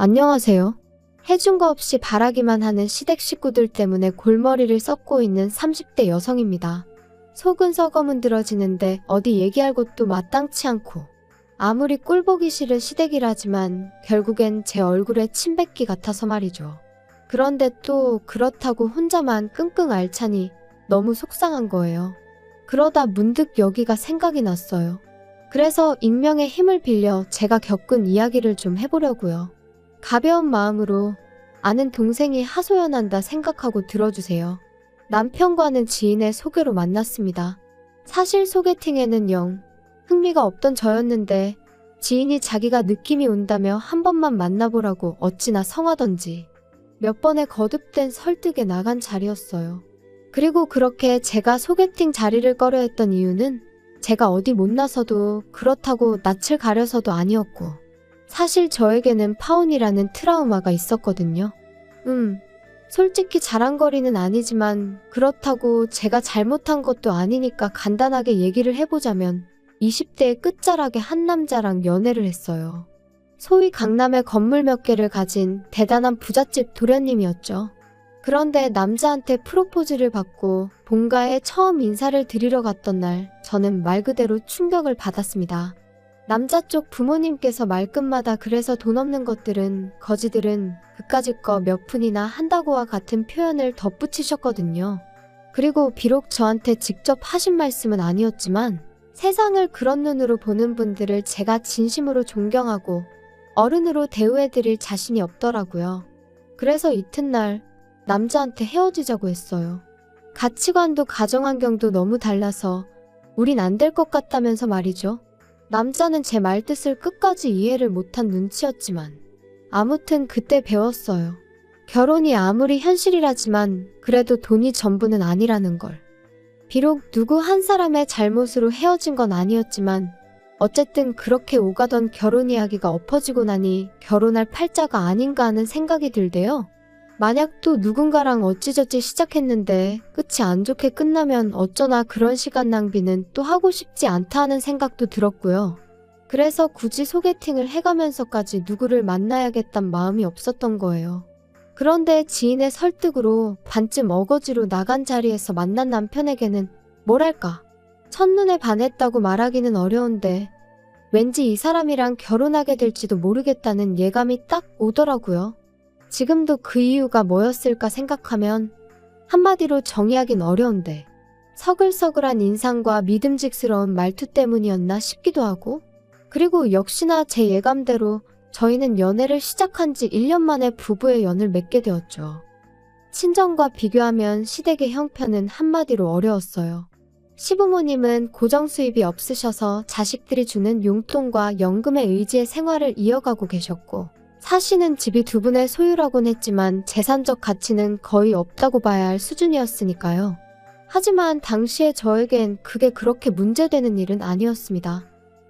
안녕하세요. 해준 거 없이 바라기만 하는 시댁 식구들 때문에 골머리를 썩고 있는 30대 여성입니다. 속은 썩어 문드러지는데 어디 얘기할 곳도 마땅치 않고 아무리 꼴보기 싫은 시댁이라지만 결국엔 제 얼굴에 침 뱉기 같아서 말이죠. 그런데 또 그렇다고 혼자만 끙끙 앓자니 너무 속상한 거예요. 그러다 문득 여기가 생각이 났어요. 그래서 익명의 힘을 빌려 제가 겪은 이야기를 좀 해보려고요. 가벼운 마음으로 아는 동생이 하소연한다 생각하고 들어주세요. 남편과는 지인의 소개로 만났습니다. 사실 소개팅에는 영 흥미가 없던 저였는데 지인이 자기가 느낌이 온다며 한 번만 만나보라고 어찌나 성하던지 몇 번의 거듭된 설득에 나간 자리였어요. 그리고 그렇게 제가 소개팅 자리를 꺼려했던 이유는 제가 어디 못나서도 그렇다고 낯을 가려서도 아니었고 사실 저에게는 파혼이라는 트라우마가 있었거든요. 솔직히 자랑거리는 아니지만 그렇다고 제가 잘못한 것도 아니니까 간단하게 얘기를 해보자면 20대의 끝자락에 한 남자랑 연애를 했어요. 소위 강남에 건물 몇 개를 가진 대단한 부잣집 도련님이었죠. 그런데 남자한테 프로포즈를 받고 본가에 처음 인사를 드리러 갔던 날 저는 말 그대로 충격을 받았습니다. 남자 쪽 부모님께서 말끝마다 그래서 돈 없는 것들은 거지들은 그까짓 거 몇 푼이나 한다고와 같은 표현을 덧붙이셨거든요. 그리고 비록 저한테 직접 하신 말씀은 아니었지만 세상을 그런 눈으로 보는 분들을 제가 진심으로 존경하고 어른으로 대우해드릴 자신이 없더라고요. 그래서 이튿날 남자한테 헤어지자고 했어요. 가치관도 가정환경도 너무 달라서 우린 안 될 것 같다면서 말이죠. 남자는 제 말뜻을 끝까지 이해를 못한 눈치였지만 아무튼 그때 배웠어요. 결혼이 아무리 현실이라지만 그래도 돈이 전부는 아니라는 걸. 비록 누구 한 사람의 잘못으로 헤어진 건 아니었지만 어쨌든 그렇게 오가던 결혼 이야기가 엎어지고 나니 결혼할 팔자가 아닌가 하는 생각이 들대요. 만약 또 누군가랑 어찌저찌 시작했는데 끝이 안 좋게 끝나면 어쩌나 그런 시간 낭비는 또 하고 싶지 않다 하는 생각도 들었고요. 그래서 굳이 소개팅을 해가면서까지 누구를 만나야겠단 마음이 없었던 거예요. 그런데 지인의 설득으로 반쯤 어거지로 나간 자리에서 만난 남편에게는 뭐랄까 첫눈에 반했다고 말하기는 어려운데 왠지 이 사람이랑 결혼하게 될지도 모르겠다는 예감이 딱 오더라고요. 지금도 그 이유가 뭐였을까 생각하면 한마디로 정의하긴 어려운데 서글서글한 인상과 믿음직스러운 말투 때문이었나 싶기도 하고 그리고 역시나 제 예감대로 저희는 연애를 시작한 지 1년 만에 부부의 연을 맺게 되었죠. 친정과 비교하면 시댁의 형편은 한마디로 어려웠어요. 시부모님은 고정 수입이 없으셔서 자식들이 주는 용돈과 연금에 의지해 생활을 이어가고 계셨고 사시는 집이 두 분의 소유라곤 했지만 재산적 가치는 거의 없다고 봐야 할 수준이었으니까요. 하지만 당시에 저에겐 그게 그렇게 문제되는 일은 아니었습니다.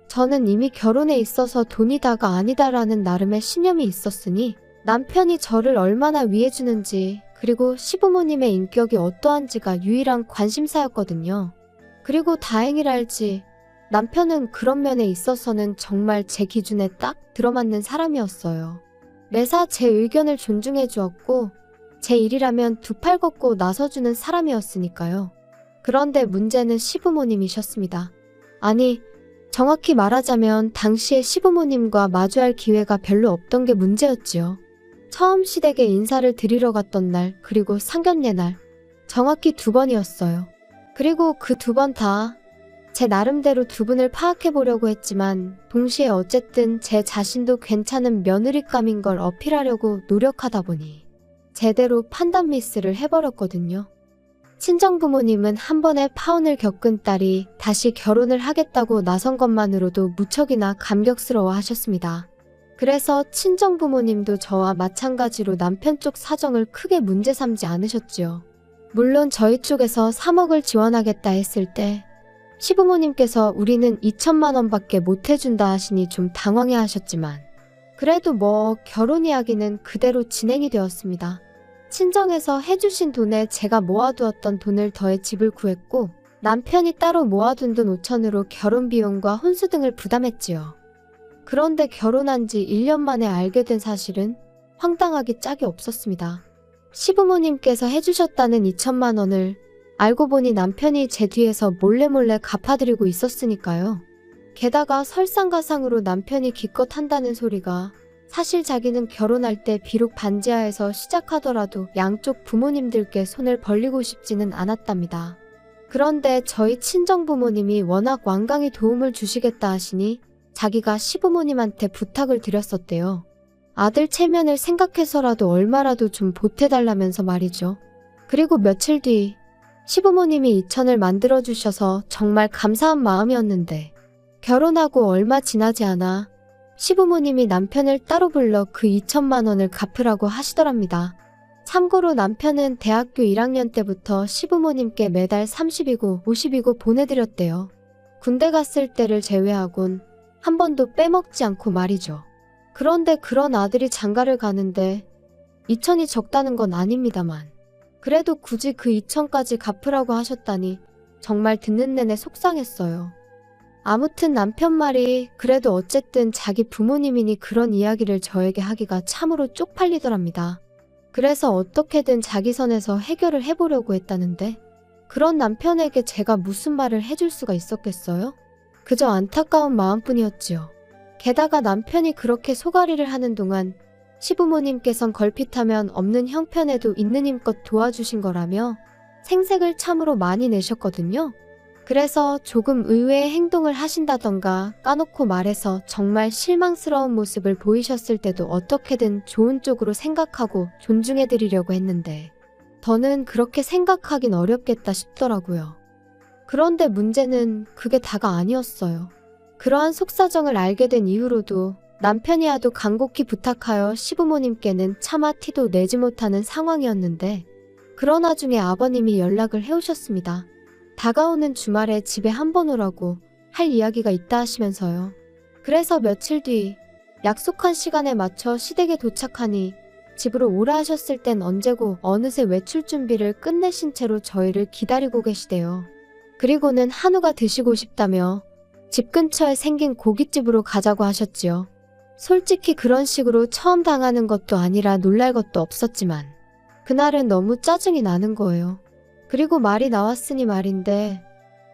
저는 이미 결혼에 있어서 돈이 다가 아니다라는 나름의 신념이 있었으니 남편이 저를 얼마나 위해주는지 그리고 시부모님의 인격이 어떠한지가 유일한 관심사였거든요. 그리고 다행이랄지 남편은 그런 면에 있어서는 정말 제 기준에 딱 들어맞는 사람이었어요. 매사 제 의견을 존중해 주었고 제 일이라면 두 팔 걷고 나서주는 사람이었으니까요. 그런데 문제는 시부모님이셨습니다. 아니, 정확히 말하자면 당시에 시부모님과 마주할 기회가 별로 없던 게 문제였지요. 처음 시댁에 인사를 드리러 갔던 날 그리고 상견례 날 정확히 2번이었어요. 그리고 그 2번 다 제 나름대로 두 분을 파악해보려고 했지만 동시에 어쨌든 제 자신도 괜찮은 며느리감인 걸 어필하려고 노력하다 보니 제대로 판단 미스를 해버렸거든요. 친정부모님은 한 번에 파혼을 겪은 딸이 다시 결혼을 하겠다고 나선 것만으로도 무척이나 감격스러워 하셨습니다. 그래서 친정부모님도 저와 마찬가지로 남편 쪽 사정을 크게 문제 삼지 않으셨지요. 물론 저희 쪽에서 3억을 지원하겠다 했을 때 시부모님께서 우리는 2천만 원밖에 못 해준다 하시니 좀 당황해 하셨지만 그래도 뭐 결혼 이야기는 그대로 진행이 되었습니다. 친정에서 해주신 돈에 제가 모아두었던 돈을 더해 집을 구했고 남편이 따로 모아둔 돈 5천으로 결혼 비용과 혼수 등을 부담했지요. 그런데 결혼한 지 1년 만에 알게 된 사실은 황당하기 짝이 없었습니다. 시부모님께서 해주셨다는 2천만 원을 알고 보니 남편이 제 뒤에서 몰래 갚아드리고 있었으니까요. 게다가 설상가상으로 남편이 기껏 한다는 소리가 사실 자기는 결혼할 때 비록 반지하에서 시작하더라도 양쪽 부모님들께 손을 벌리고 싶지는 않았답니다. 그런데 저희 친정부모님이 워낙 완강히 도움을 주시겠다 하시니 자기가 시부모님한테 부탁을 드렸었대요. 아들 체면을 생각해서라도 얼마라도 좀 보태달라면서 말이죠. 그리고 며칠 뒤 시부모님이 2천을 만들어주셔서 정말 감사한 마음이었는데 결혼하고 얼마 지나지 않아 시부모님이 남편을 따로 불러 그 2천만 원을 갚으라고 하시더랍니다. 참고로 남편은 대학교 1학년 때부터 시부모님께 매달 30이고 50이고 보내드렸대요. 군대 갔을 때를 제외하곤 한 번도 빼먹지 않고 말이죠. 그런데 그런 아들이 장가를 가는데 2천이 적다는 건 아닙니다만 그래도 굳이 그 2천까지 갚으라고 하셨다니 정말 듣는 내내 속상했어요. 아무튼 남편 말이 그래도 어쨌든 자기 부모님이니 그런 이야기를 저에게 하기가 참으로 쪽팔리더랍니다. 그래서 어떻게든 자기 선에서 해결을 해보려고 했다는데 그런 남편에게 제가 무슨 말을 해줄 수가 있었겠어요? 그저 안타까운 마음뿐이었지요. 게다가 남편이 그렇게 소가리를 하는 동안 시부모님께선 걸핏하면 없는 형편에도 있는 힘껏 도와주신 거라며 생색을 참으로 많이 내셨거든요. 그래서 조금 의외의 행동을 하신다던가 까놓고 말해서 정말 실망스러운 모습을 보이셨을 때도 어떻게든 좋은 쪽으로 생각하고 존중해드리려고 했는데 더는 그렇게 생각하긴 어렵겠다 싶더라고요. 그런데 문제는 그게 다가 아니었어요. 그러한 속사정을 알게 된 이후로도 남편이 하도 간곡히 부탁하여 시부모님께는 차마 티도 내지 못하는 상황이었는데 그런 와중에 아버님이 연락을 해오셨습니다. 다가오는 주말에 집에 한번 오라고 할 이야기가 있다 하시면서요. 그래서 며칠 뒤 약속한 시간에 맞춰 시댁에 도착하니 집으로 오라 하셨을 땐 언제고 어느새 외출 준비를 끝내신 채로 저희를 기다리고 계시대요. 그리고는 한우가 드시고 싶다며 집 근처에 생긴 고깃집으로 가자고 하셨지요. 솔직히 그런 식으로 처음 당하는 것도 아니라 놀랄 것도 없었지만 그날은 너무 짜증이 나는 거예요. 그리고 말이 나왔으니 말인데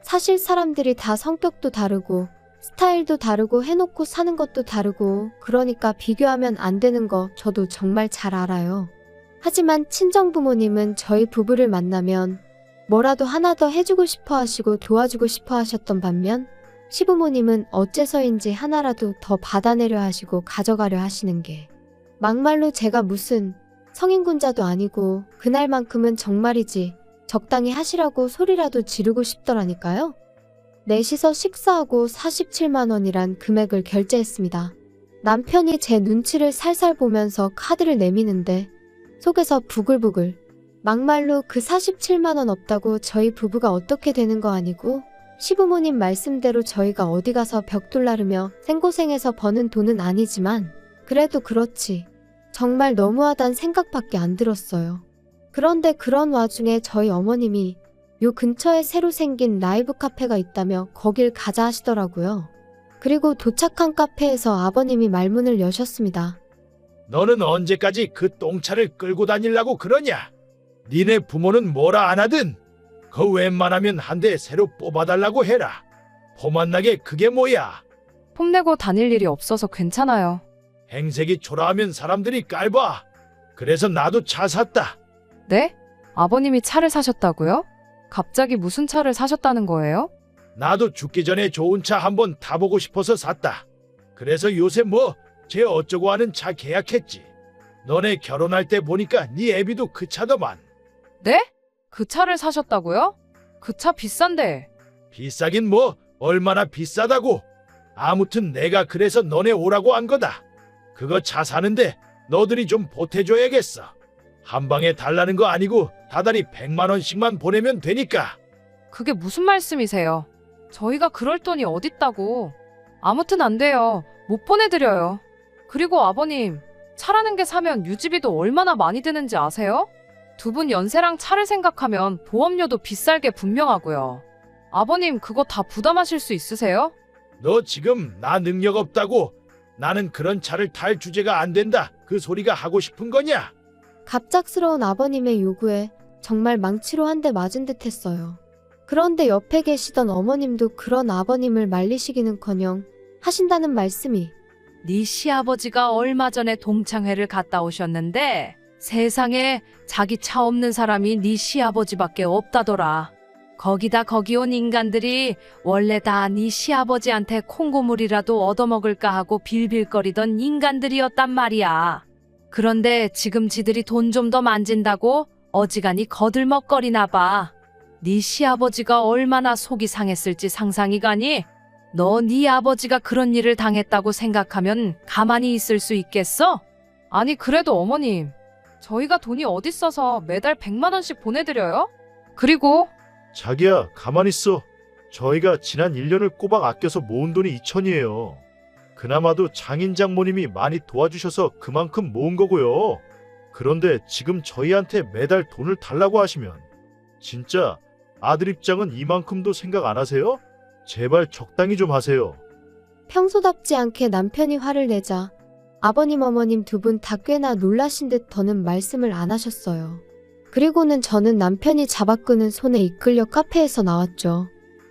사실 사람들이 다 성격도 다르고 스타일도 다르고 해놓고 사는 것도 다르고 그러니까 비교하면 안 되는 거 저도 정말 잘 알아요. 하지만 친정부모님은 저희 부부를 만나면 뭐라도 하나 더 해주고 싶어 하시고 도와주고 싶어 하셨던 반면 시부모님은 어째서인지 하나라도 더 받아내려 하시고 가져가려 하시는 게 막말로 제가 무슨 성인군자도 아니고 그날만큼은 정말이지 적당히 하시라고 소리라도 지르고 싶더라니까요. 넷이서 식사하고 47만 원이란 금액을 결제했습니다. 남편이 제 눈치를 살살 보면서 카드를 내미는데 속에서 부글부글 막말로 그 47만 원 없다고 저희 부부가 어떻게 되는 거 아니고 시부모님 말씀대로 저희가 어디 가서 벽돌 나르며 생고생해서 버는 돈은 아니지만 그래도 그렇지 정말 너무하단 생각밖에 안 들었어요. 그런데 그런 와중에 저희 어머님이 요 근처에 새로 생긴 라이브 카페가 있다며 거길 가자 하시더라고요. 그리고 도착한 카페에서 아버님이 말문을 여셨습니다. 너는 언제까지 그 똥차를 끌고 다니려고 그러냐? 니네 부모는 뭐라 안 하든 그 웬만하면 한 대 새로 뽑아달라고 해라. 포만나게 그게 뭐야? 폼내고 다닐 일이 없어서 괜찮아요. 행색이 초라하면 사람들이 깔봐. 그래서 나도 차 샀다. 네? 아버님이 차를 사셨다고요? 갑자기 무슨 차를 사셨다는 거예요? 나도 죽기 전에 좋은 차 한번 타보고 싶어서 샀다. 그래서 요새 뭐 쟤 어쩌고 하는 차 계약했지. 너네 결혼할 때 보니까 네 애비도 그 차더만. 네? 그 차를 사셨다고요? 그 차 비싼데. 비싸긴 뭐 얼마나 비싸다고. 아무튼 내가 그래서 너네 오라고 한 거다. 그거 차 사는데 너들이 좀 보태줘야겠어. 한 방에 달라는 거 아니고 다달이 100만 원씩만 보내면 되니까. 그게 무슨 말씀이세요? 저희가 그럴 돈이 어딨다고. 아무튼 안 돼요. 못 보내드려요. 그리고 아버님, 차라는 게 사면 유지비도 얼마나 많이 드는지 아세요? 두 분 연세랑 차를 생각하면 보험료도 비쌀 게 분명하고요. 아버님 그거 다 부담하실 수 있으세요? 너 지금 나 능력 없다고 나는 그런 차를 탈 주제가 안 된다. 그 소리가 하고 싶은 거냐? 갑작스러운 아버님의 요구에 정말 망치로 한 대 맞은 듯 했어요. 그런데 옆에 계시던 어머님도 그런 아버님을 말리시기는커녕 하신다는 말씀이 네 시아버지가 얼마 전에 동창회를 갔다 오셨는데 세상에 자기 차 없는 사람이 네 시아버지밖에 없다더라. 거기다 거기 온 인간들이 원래 다 네 시아버지한테 콩고물이라도 얻어먹을까 하고 빌빌거리던 인간들이었단 말이야. 그런데 지금 지들이 돈 좀 더 만진다고 어지간히 거들먹거리나 봐. 네 시아버지가 얼마나 속이 상했을지 상상이 가니? 너 네 아버지가 그런 일을 당했다고 생각하면 가만히 있을 수 있겠어? 아니 그래도 어머님, 저희가 돈이 어딨어서 매달 100만 원씩 보내드려요? 그리고 자기야, 가만히 있어. 저희가 지난 1년을 꼬박 아껴서 모은 돈이 2천이에요. 그나마도 장인 장모님이 많이 도와주셔서 그만큼 모은 거고요. 그런데 지금 저희한테 매달 돈을 달라고 하시면 진짜 아들 입장은 이만큼도 생각 안 하세요? 제발 적당히 좀 하세요. 평소답지 않게 남편이 화를 내자 아버님 어머님 두 분 다 꽤나 놀라신 듯 더는 말씀을 안 하셨어요. 그리고는 저는 남편이 잡아끄는 손에 이끌려 카페에서 나왔죠.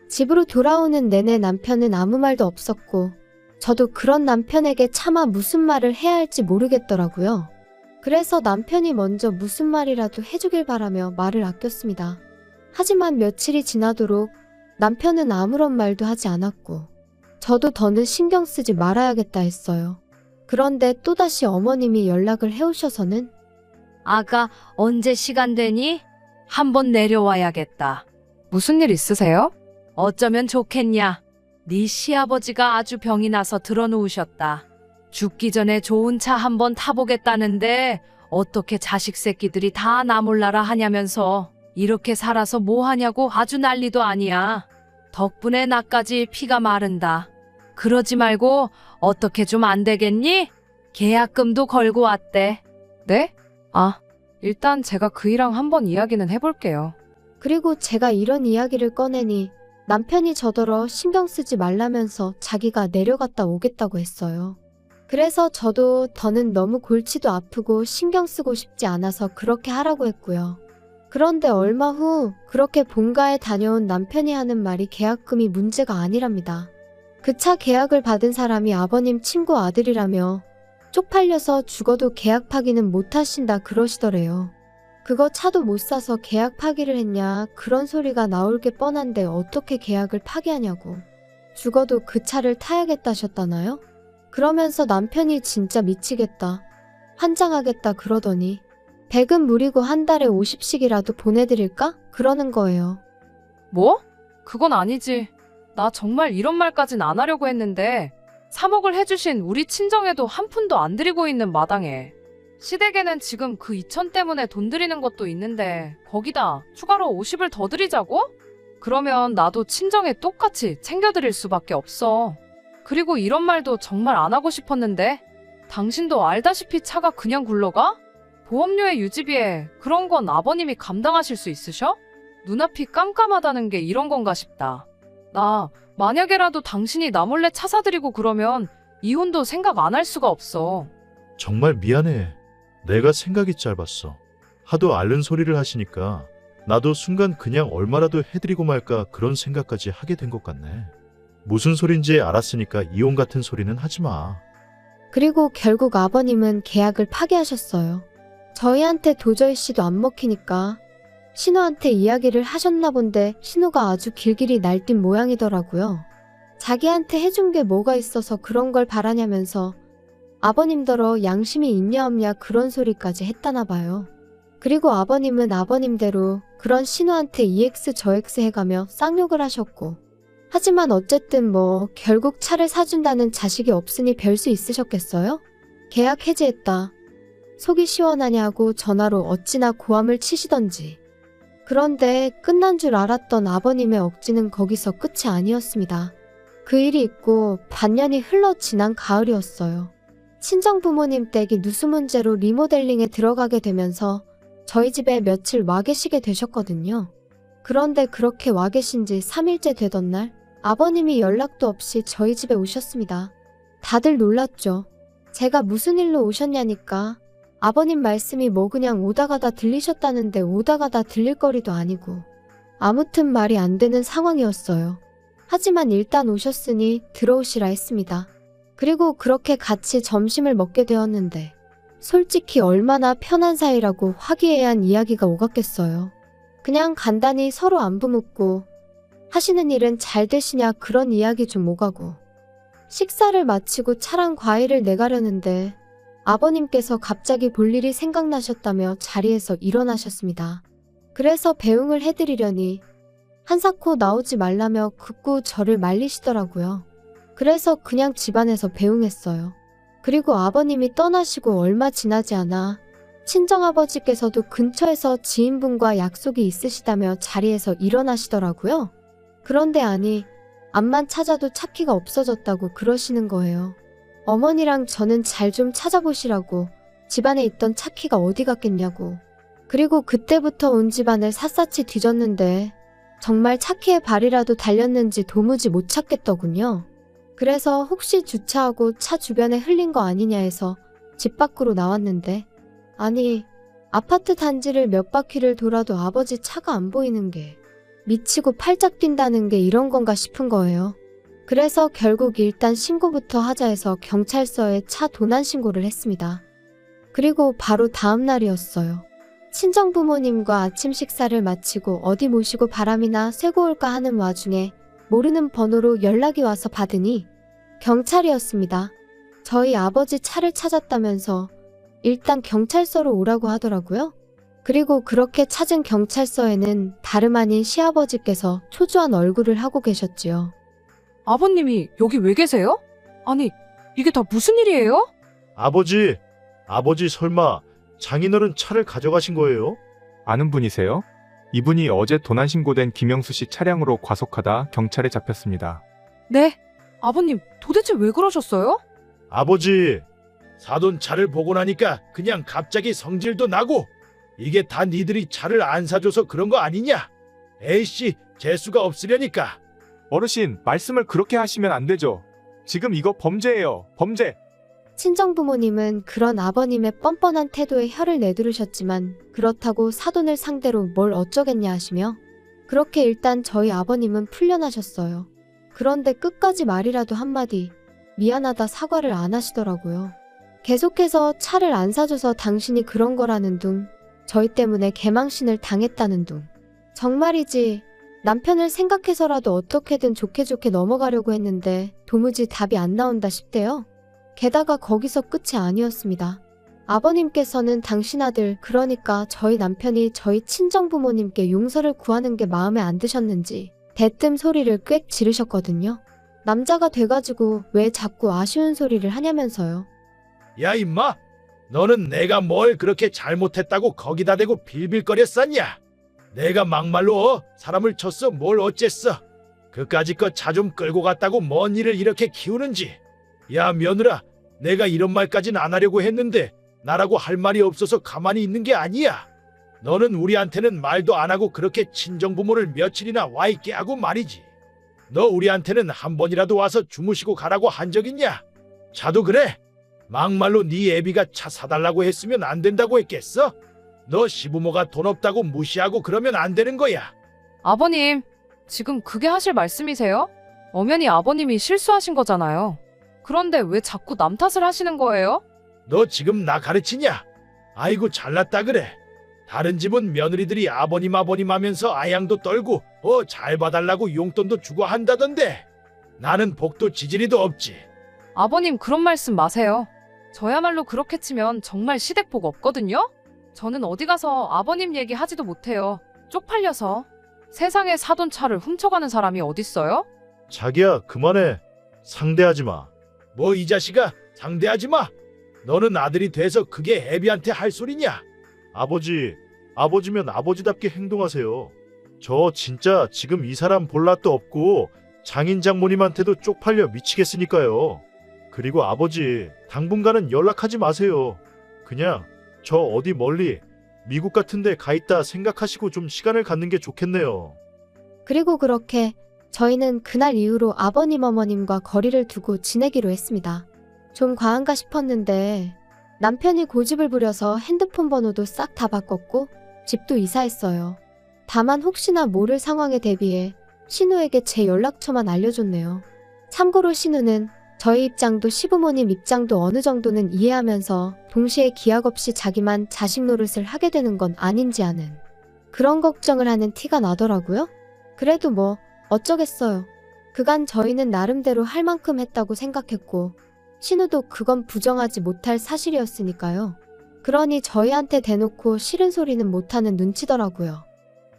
집으로 돌아오는 내내 남편은 아무 말도 없었고 저도 그런 남편에게 차마 무슨 말을 해야 할지 모르겠더라고요. 그래서 남편이 먼저 무슨 말이라도 해주길 바라며 말을 아꼈습니다. 하지만 며칠이 지나도록 남편은 아무런 말도 하지 않았고 저도 더는 신경 쓰지 말아야겠다 했어요. 그런데 또다시 어머님이 연락을 해오셔서는 아가 언제 시간 되니? 한번 내려와야겠다. 무슨 일 있으세요? 어쩌면 좋겠냐? 네 시아버지가 아주 병이 나서 들어누우셨다. 죽기 전에 좋은 차 한번 타보겠다는데 어떻게 자식 새끼들이 다 나 몰라라 하냐면서 이렇게 살아서 뭐 하냐고 아주 난리도 아니야. 덕분에 나까지 피가 마른다. 그러지 말고 어떻게 좀 안 되겠니? 계약금도 걸고 왔대. 네? 아, 일단 제가 그이랑 한번 이야기는 해볼게요. 그리고 제가 이런 이야기를 꺼내니 남편이 저더러 신경 쓰지 말라면서 자기가 내려갔다 오겠다고 했어요. 그래서 저도 더는 너무 골치도 아프고 신경 쓰고 싶지 않아서 그렇게 하라고 했고요. 그런데 얼마 후 그렇게 본가에 다녀온 남편이 하는 말이 계약금이 문제가 아니랍니다. 그 차 계약을 받은 사람이 아버님 친구 아들이라며 쪽팔려서 죽어도 계약 파기는 못 하신다 그러시더래요. 그거 차도 못 사서 계약 파기를 했냐 그런 소리가 나올 게 뻔한데 어떻게 계약을 파기하냐고. 죽어도 그 차를 타야겠다셨다나요? 그러면서 남편이 진짜 미치겠다, 환장하겠다 그러더니 100은 무리고 한 달에 50씩이라도 보내드릴까? 그러는 거예요. 뭐? 그건 아니지. 나 정말 이런 말까진 안 하려고 했는데 3억을 해주신 우리 친정에도 한 푼도 안 드리고 있는 마당에 시댁에는 지금 그 2천 때문에 돈 드리는 것도 있는데 거기다 추가로 50을 더 드리자고? 그러면 나도 친정에 똑같이 챙겨드릴 수밖에 없어. 그리고 이런 말도 정말 안 하고 싶었는데 당신도 알다시피 차가 그냥 굴러가? 보험료에 유지비에 그런 건 아버님이 감당하실 수 있으셔? 눈앞이 깜깜하다는 게 이런 건가 싶다. 나 만약에라도 당신이 나 몰래 차 사드리고 그러면 이혼도 생각 안 할 수가 없어. 정말 미안해. 내가 생각이 짧았어. 하도 앓는 소리를 하시니까 나도 순간 그냥 얼마라도 해드리고 말까 그런 생각까지 하게 된 것 같네. 무슨 소린지 알았으니까 이혼 같은 소리는 하지 마. 그리고 결국 아버님은 계약을 파기하셨어요. 저희한테 도저히 씨도 안 먹히니까 신우한테 이야기를 하셨나 본데 신우가 아주 길길이 날뛴 모양이더라고요. 자기한테 해준 게 뭐가 있어서 그런 걸 바라냐면서 아버님더러 양심이 있냐 없냐 그런 소리까지 했다나 봐요. 그리고 아버님은 아버님대로 그런 신우한테 EX 저X 해가며 쌍욕을 하셨고, 하지만 어쨌든 뭐 결국 차를 사준다는 자식이 없으니 별 수 있으셨겠어요? 계약 해지했다, 속이 시원하냐고 전화로 어찌나 고함을 치시던지. 그런데 끝난 줄 알았던 아버님의 억지는 거기서 끝이 아니었습니다. 그 일이 있고 반년이 흘러 지난 가을이었어요. 친정 부모님 댁이 누수 문제로 리모델링에 들어가게 되면서 저희 집에 며칠 와 계시게 되셨거든요. 그런데 그렇게 와 계신 지 3일째 되던 날 아버님이 연락도 없이 저희 집에 오셨습니다. 다들 놀랐죠. 제가 무슨 일로 오셨냐니까. 아버님 말씀이 뭐 그냥 오다 가다 들리셨다는데 오다 가다 들릴 거리도 아니고. 아무튼 말이 안 되는 상황이었어요. 하지만 일단 오셨으니 들어오시라 했습니다. 그리고 그렇게 같이 점심을 먹게 되었는데 솔직히 얼마나 편한 사이라고 화기애애한 이야기가 오갔겠어요. 그냥 간단히 서로 안부 묻고 하시는 일은 잘 되시냐 그런 이야기 좀 오가고 식사를 마치고 차랑 과일을 내가려는데 아버님께서 갑자기 볼 일이 생각나셨다며 자리에서 일어나셨습니다. 그래서 배웅을 해드리려니 한사코 나오지 말라며 극구 저를 말리시더라고요. 그래서 그냥 집안에서 배웅했어요. 그리고 아버님이 떠나시고 얼마 지나지 않아 친정아버지께서도 근처에서 지인분과 약속이 있으시다며 자리에서 일어나시더라고요. 그런데 아니, 암만 찾아도 차키가 없어졌다고 그러시는 거예요. 어머니랑 저는 잘 좀 찾아보시라고 집안에 있던 차키가 어디 갔겠냐고. 그리고 그때부터 온 집안을 샅샅이 뒤졌는데 정말 차키의 발이라도 달렸는지 도무지 못 찾겠더군요. 그래서 혹시 주차하고 차 주변에 흘린 거 아니냐 해서 집 밖으로 나왔는데 아니, 아파트 단지를 몇 바퀴를 돌아도 아버지 차가 안 보이는 게 미치고 팔짝 뛴다는 게 이런 건가 싶은 거예요. 그래서 결국 일단 신고부터 하자 해서 경찰서에 차 도난 신고를 했습니다. 그리고 바로 다음 날이었어요. 친정부모님과 아침 식사를 마치고 어디 모시고 바람이나 쐬고 올까 하는 와중에 모르는 번호로 연락이 와서 받으니 경찰이었습니다. 저희 아버지 차를 찾았다면서 일단 경찰서로 오라고 하더라고요. 그리고 그렇게 찾은 경찰서에는 다름 아닌 시아버지께서 초조한 얼굴을 하고 계셨지요. 아버님이 여기 왜 계세요? 아니, 이게 다 무슨 일이에요? 아버지 설마 장인어른 차를 가져가신 거예요? 아는 분이세요? 이분이 어제 도난 신고된 김영수 씨 차량으로 과속하다 경찰에 잡혔습니다. 네. 아버님, 도대체 왜 그러셨어요? 아버지, 사돈 차를 보고 나니까 그냥 갑자기 성질도 나고 이게 다 니들이 차를 안 사줘서 그런 거 아니냐? 에이씨, 재수가 없으려니까. 어르신, 말씀을 그렇게 하시면 안 되죠. 지금 이거 범죄예요. 범죄. 친정부모님은 그런 아버님의 뻔뻔한 태도에 혀를 내두르셨지만 그렇다고 사돈을 상대로 뭘 어쩌겠냐 하시며 그렇게 일단 저희 아버님은 풀려나셨어요. 그런데 끝까지 말이라도 한마디 미안하다 사과를 안 하시더라고요. 계속해서 차를 안 사줘서 당신이 그런 거라는 둥, 저희 때문에 개망신을 당했다는 둥. 정말이지 남편을 생각해서라도 어떻게든 좋게 넘어가려고 했는데 도무지 답이 안 나온다 싶대요. 게다가 거기서 끝이 아니었습니다. 아버님께서는 당신 아들, 그러니까 저희 남편이 저희 친정부모님께 용서를 구하는 게 마음에 안 드셨는지 대뜸 소리를 꽥 지르셨거든요. 남자가 돼가지고 왜 자꾸 아쉬운 소리를 하냐면서요. 야 임마, 너는 내가 뭘 그렇게 잘못했다고 거기다 대고 빌빌거렸었냐? 내가 막말로 사람을 쳤어 뭘 어쨌어? 그까짓 거 차 좀 끌고 갔다고 뭔 일을 이렇게 키우는지. 야 며느라, 내가 이런 말까진 안 하려고 했는데 나라고 할 말이 없어서 가만히 있는 게 아니야. 너는 우리한테는 말도 안 하고 그렇게 친정부모를 며칠이나 와 있게 하고 말이지. 너 우리한테는 한 번이라도 와서 주무시고 가라고 한 적 있냐? 차도 그래. 막말로 네 애비가 차 사달라고 했으면 안 된다고 했겠어? 너 시부모가 돈 없다고 무시하고 그러면 안 되는 거야. 아버님, 지금 그게 하실 말씀이세요? 엄연히 아버님이 실수하신 거잖아요. 그런데 왜 자꾸 남 탓을 하시는 거예요? 너 지금 나 가르치냐? 아이고 잘났다 그래. 다른 집은 며느리들이 아버님 하면서 아양도 떨고 잘 봐달라고 용돈도 주고 한다던데 나는 복도 지지리도 없지. 아버님 그런 말씀 마세요. 저야말로 그렇게 치면 정말 시댁복 없거든요? 저는 어디 가서 아버님 얘기 하지도 못해요. 쪽팔려서. 세상에 사돈 차를 훔쳐가는 사람이 어딨어요? 자기야 그만해. 상대하지 마. 뭐 이 자식아 상대하지 마. 너는 아들이 돼서 그게 애비한테 할 소리냐? 아버지면 아버지답게 행동하세요. 저 진짜 지금 이 사람 볼 낯도 없고 장인 장모님한테도 쪽팔려 미치겠으니까요. 그리고 아버지 당분간은 연락하지 마세요. 그냥 저 어디 멀리 미국 같은 데 가 있다 생각하시고 좀 시간을 갖는 게 좋겠네요. 그리고 그렇게 저희는 그날 이후로 아버님 어머님과 거리를 두고 지내기로 했습니다. 좀 과한가 싶었는데 남편이 고집을 부려서 핸드폰 번호도 싹 다 바꿨고 집도 이사했어요. 다만 혹시나 모를 상황에 대비해 신우에게 제 연락처만 알려줬네요. 참고로 신우는 저희 입장도 시부모님 입장도 어느 정도는 이해하면서 동시에 기약 없이 자기만 자식 노릇을 하게 되는 건 아닌지 아는 그런 걱정을 하는 티가 나더라고요. 그래도 뭐 어쩌겠어요. 그간 저희는 나름대로 할 만큼 했다고 생각했고 신우도 그건 부정하지 못할 사실이었으니까요. 그러니 저희한테 대놓고 싫은 소리는 못하는 눈치더라고요.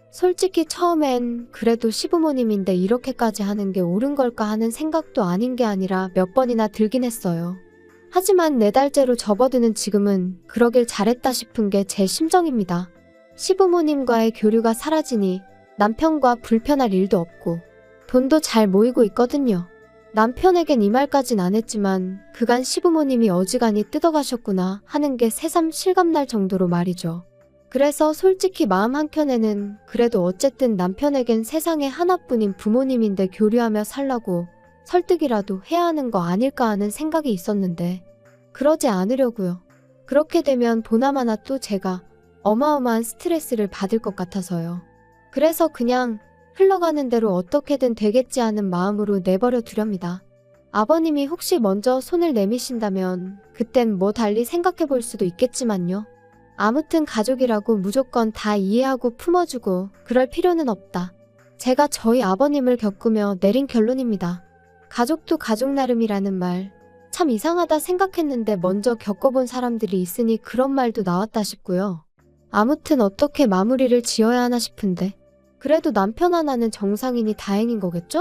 솔직히 처음엔 그래도 시부모님인데 이렇게까지 하는 게 옳은 걸까 하는 생각도 아닌 게 아니라 몇 번이나 들긴 했어요. 하지만 4달째로 접어드는 지금은 그러길 잘했다 싶은 게 제 심정입니다. 시부모님과의 교류가 사라지니 남편과 불편할 일도 없고 돈도 잘 모이고 있거든요. 남편에겐 이 말까진 안 했지만 그간 시부모님이 어지간히 뜯어가셨구나 하는 게 새삼 실감날 정도로 말이죠. 그래서 솔직히 마음 한켠에는 그래도 어쨌든 남편에겐 세상에 하나뿐인 부모님인데 교류하며 살라고 설득이라도 해야 하는 거 아닐까 하는 생각이 있었는데 그러지 않으려고요. 그렇게 되면 보나마나 또 제가 어마어마한 스트레스를 받을 것 같아서요. 그래서 그냥 흘러가는 대로 어떻게든 되겠지 하는 마음으로 내버려 두렵니다. 아버님이 혹시 먼저 손을 내미신다면 그땐 뭐 달리 생각해 볼 수도 있겠지만요. 아무튼 가족이라고 무조건 다 이해하고 품어주고 그럴 필요는 없다. 제가 저희 아버님을 겪으며 내린 결론입니다. 가족도 가족 나름이라는 말 참 이상하다 생각했는데 먼저 겪어본 사람들이 있으니 그런 말도 나왔다 싶고요. 아무튼 어떻게 마무리를 지어야 하나 싶은데 그래도 남편 하나는 정상이니 다행인 거겠죠?